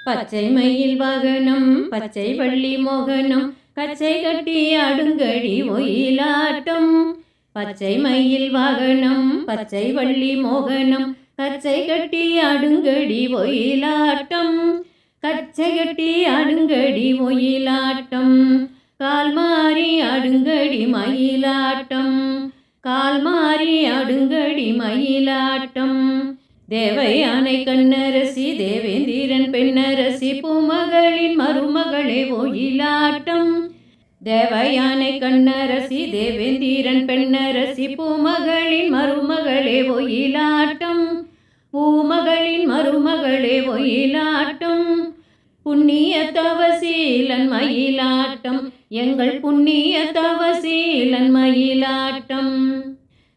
பச்சை மயில் வாகனம் பச்சை வள்ளி மோகனம் கச்சை கட்டி ஆடுங்கடி ஒயிலாட்டம். பச்சை மயில் வாகனம் பச்சை வள்ளி மோகனம் கச்சை கட்டி ஆடுங்கடி ஒயிலாட்டம். கச்சை கட்டி ஆடுங்கடி ஒயிலாட்டம். கால் மாறி ஆடுங்கடி மயிலாட்டம். கால் மாறி ஆடுங்கடி மயிலாட்டம். தேவயானை கண்ணரசி தேவேந்திரன் பெண்ணரசி பூமகளின் மருமகளே ஒயிலாட்டம். தேவயானை கண்ணரசி தேவேந்திரன் பெண்ணரசி பூமகளின் மருமகளே ஒயிலாட்டம். பூமகளின் மருமகளே ஒயிலாட்டம். புண்ணிய தவசீலன் மயிலாட்டம். எங்கள் புண்ணிய தவசீலன் மயிலாட்டம்.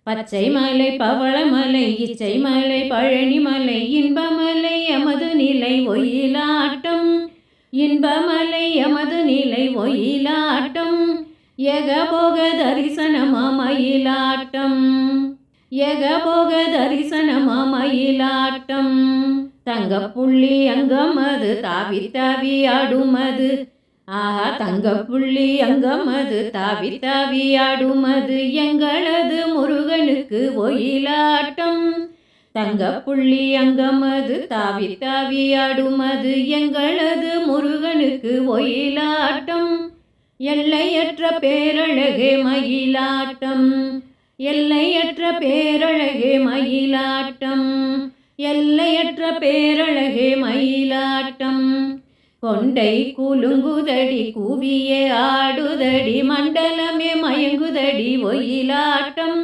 பச்சை மலை பவளமலை இச்சை மலை பழனிமலை இன்பமலை எமது நிலை ஒயிலாட்டம். இன்பமலை எமது நிலை ஒயிலாட்டம். ஏகபோக தரிசனமா மயிலாட்டம். ஏகபோக தரிசனமா மயிலாட்டம். தங்கப்புள்ளி அங்கமது தாவி தாவி ஆடுமது. ஆஹா தங்கப்புள்ளி அங்கமது தாவி தாவி ஆடுமது எங்களது முருகனுக்கு ஒயிலாட்டம். தங்கப்புள்ளி அங்கமது தாவி தாவி ஆடுமது எங்களது முருகனுக்கு ஒயிலாட்டம். எல்லையற்ற பேரழகே மயிலாட்டம். எல்லையற்ற பேரழகே மயிலாட்டம். எல்லையற்ற பேரழகே மயிலாட்டம். கொண்டை குலுங்குதடி கூவியே ஆடுதடி மண்டலமே மயங்குதடி ஒயிலாட்டம்.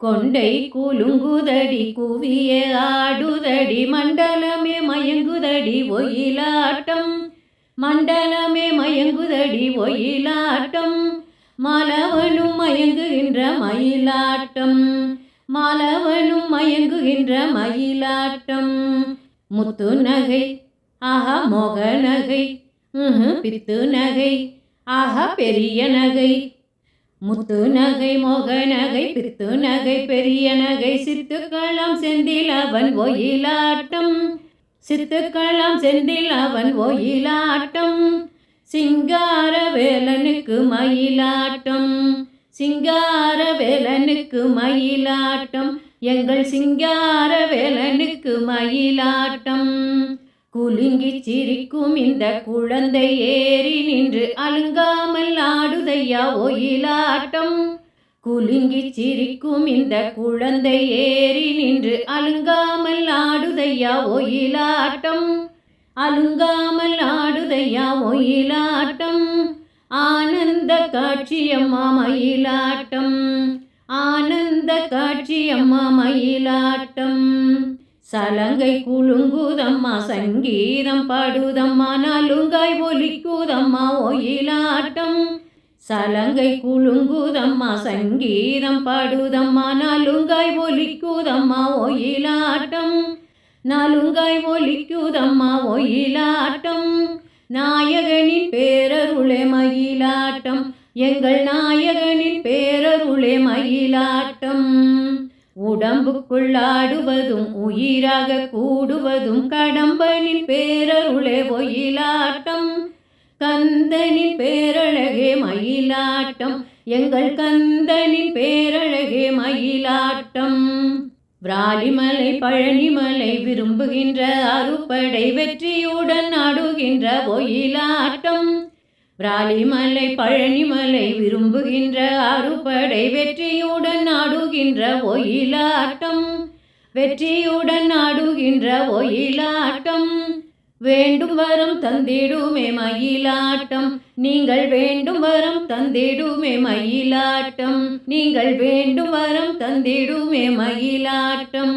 கொண்டை குலுங்குதடி கூவியே ஆடுதடி மண்டலமே மயங்குதடி ஒயிலாட்டம். மண்டலமே மயங்குதடி ஒயிலாட்டம். மாலவனும் மயங்குகின்ற மயிலாட்டம். மாலவனும் மயங்குகின்ற மயிலாட்டம். முத்து நகை ஆஹா மோக நகை பித்து நகை ஆஹா பெரிய நகை. முத்து நகை மோக நகை பித்து நகை பெரிய நகை சித்துக்களம் செந்தில் அவன் ஒயிலாட்டம். சித்துக்களம் செந்தில் அவன் ஒயிலாட்டம். சிங்கார வேலனுக்கு மயிலாட்டம். சிங்கார வேலனுக்கு மயிலாட்டம். எங்கள் சிங்கார வேலனுக்கு மயிலாட்டம். குலுங்கி சிரிக்கும் இந்த குழந்தை ஏறி நின்று அலுங்காமல் ஆடுதையா ஒயிலாட்டம். குலுங்கி சிரிக்கும் இந்த குழந்தை ஏறி நின்று அலுங்காமல் ஆடுதையா ஒயிலாட்டம். அலுங்காமல் ஆடுதையா ஒயிலாட்டம். ஆனந்த காட்சியம்மா மயிலாட்டம். ஆனந்த காட்சியம்மா மயிலாட்டம். சலங்கை குலுங்குதம்மா சங்கீதம் பாடுதம்மா நலுங்காய் ஒலிக்குதம்மா ஒயிலாட்டம். சலங்கை குலுங்குதம்மா சங்கீதம் பாடுதம்மா நலுங்காய் ஒலிக்குதம்மா ஒயிலாட்டம். நலுங்காய் ஒலிக்குதம்மா ஒயிலாட்டம். நாயகனின் பேரருளே மயிலாட்டம். எங்கள் நாயகனின் பேரருளே மயிலாட்டம். உடம்புக்குள் ஆடுவதும் உயிராக கூடுவதும் கடம்பனின் பேரருளே ஒயிலாட்டம். கந்தனின் பேரழகே மயிலாட்டம். எங்கள் கந்தனின் பேரழகே மயிலாட்டம். விராலிமலை பழனிமலை விரும்புகின்ற அறுபடை வெற்றியுடன் ஆடுகின்ற ஒயிலாட்டம். விராலிமலை பழனிமலை விரும்புகின்ற அறுபடை வெற்றியுடன் ஆடுகின்ற ஒயிலாட்டம். வெற்றியுடன் ஆடுகின்ற ஒயிலாட்டம். வேண்டும் வரம் தந்திடுமே மயிலாட்டம். நீங்கள் வேண்டும் வரம் தந்திடுமே மயிலாட்டம். நீங்கள் வேண்டும் வரம் தந்திடுமே மயிலாட்டம்.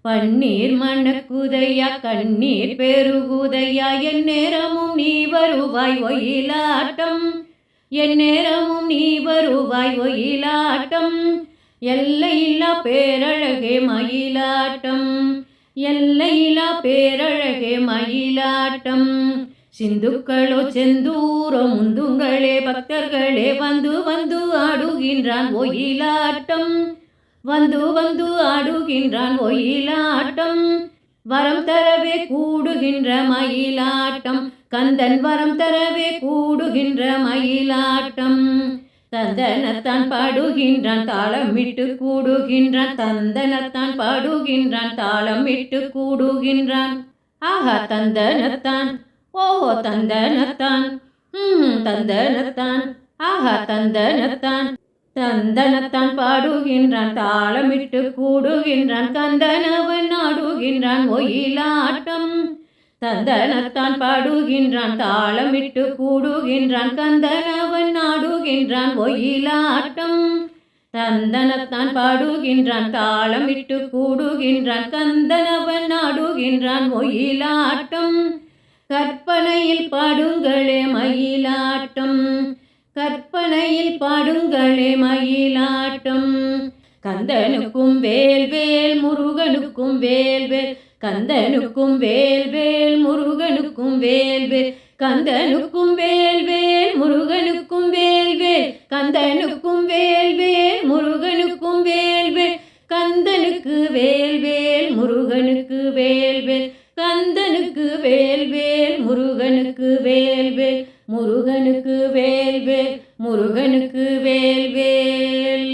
பன்னீர் மணக்குதையா கண்ணீர் பெருகுதையா என் நேரமும் நீ வருவாய் ஒயிலாட்டம். என் நேரமும் நீ வருவாய் ஒயிலாட்டம். எல்லையில்லா பேரழகே மயிலாட்டம். எல்லையில்லா பேரழகே மயிலாட்டம். சிந்துக்களோ செந்தூரோ முந்துங்களே பக்தர்களே வந்து வந்து ஆடுகின்றான் ஒயிலாட்டம். வந்து வந்து ஆடுகின்றான் ஒயிலாட்டம். வரம் தரவே கூடுகின்ற மயிலாட்டம், கந்தன் வரம் தரவே கூடுகின்ற மயிலாட்டம். தந்தனத்தான் பாடுகின்றான் தாளமிட்டு கூடுகின்றான், தந்தனத்தான் பாடுகின்றான் தாளமிட்டு கூடுகின்றான். ஆஹா தந்தனத்தான், ஓஹோ தந்தனத்தான், தந்தனத்தான், ஆஹா தந்தனத்தான். தந்தனத்தான் பாடுகின்றான் தாளமிட்டு கூடுகின்றான், கந்தனவன் ஆடுகின்றான் ஒயிலாட்டம். தந்தனத்தான் பாடுகின்றான் தாளமிட்டு கூடுகின்றான், கந்தனவன் ஆடுகின்றான் ஒயிலாட்டம். தந்தனத்தான் பாடுகின்றான் தாளமிட்டு கூடுகின்றான், கந்தனவன் ஆடுகின்றான் ஒயிலாட்டம். கற்பனையில் பாடுங்களே மயிலாட்டம், கற்பனையில் பாடுங்களே மயிலாட்டம். கந்தனுக்கும் வேல் வேல் முருகனுக்கும் வேல் வேல், கந்தனுக்கும் வேல் வேல் முருகனுக்கும் வேல் வேல், கந்தனுக்கும் வேல் வேல் முருகனுக்கும் வேல் வேல், கந்தனுக்கும் வேல் வேல் முருகனுக்கும் வேல் வேல், கந்தனுக்கு வேல் வேல் முருகனுக்கு வேல் வேல், கந்தனுக்கு வேல் வேல் முருகனுக்கு வேல் வேல், முருகனுக்கு வேல் வேல் முருகனுக்கு வேல் வேல்.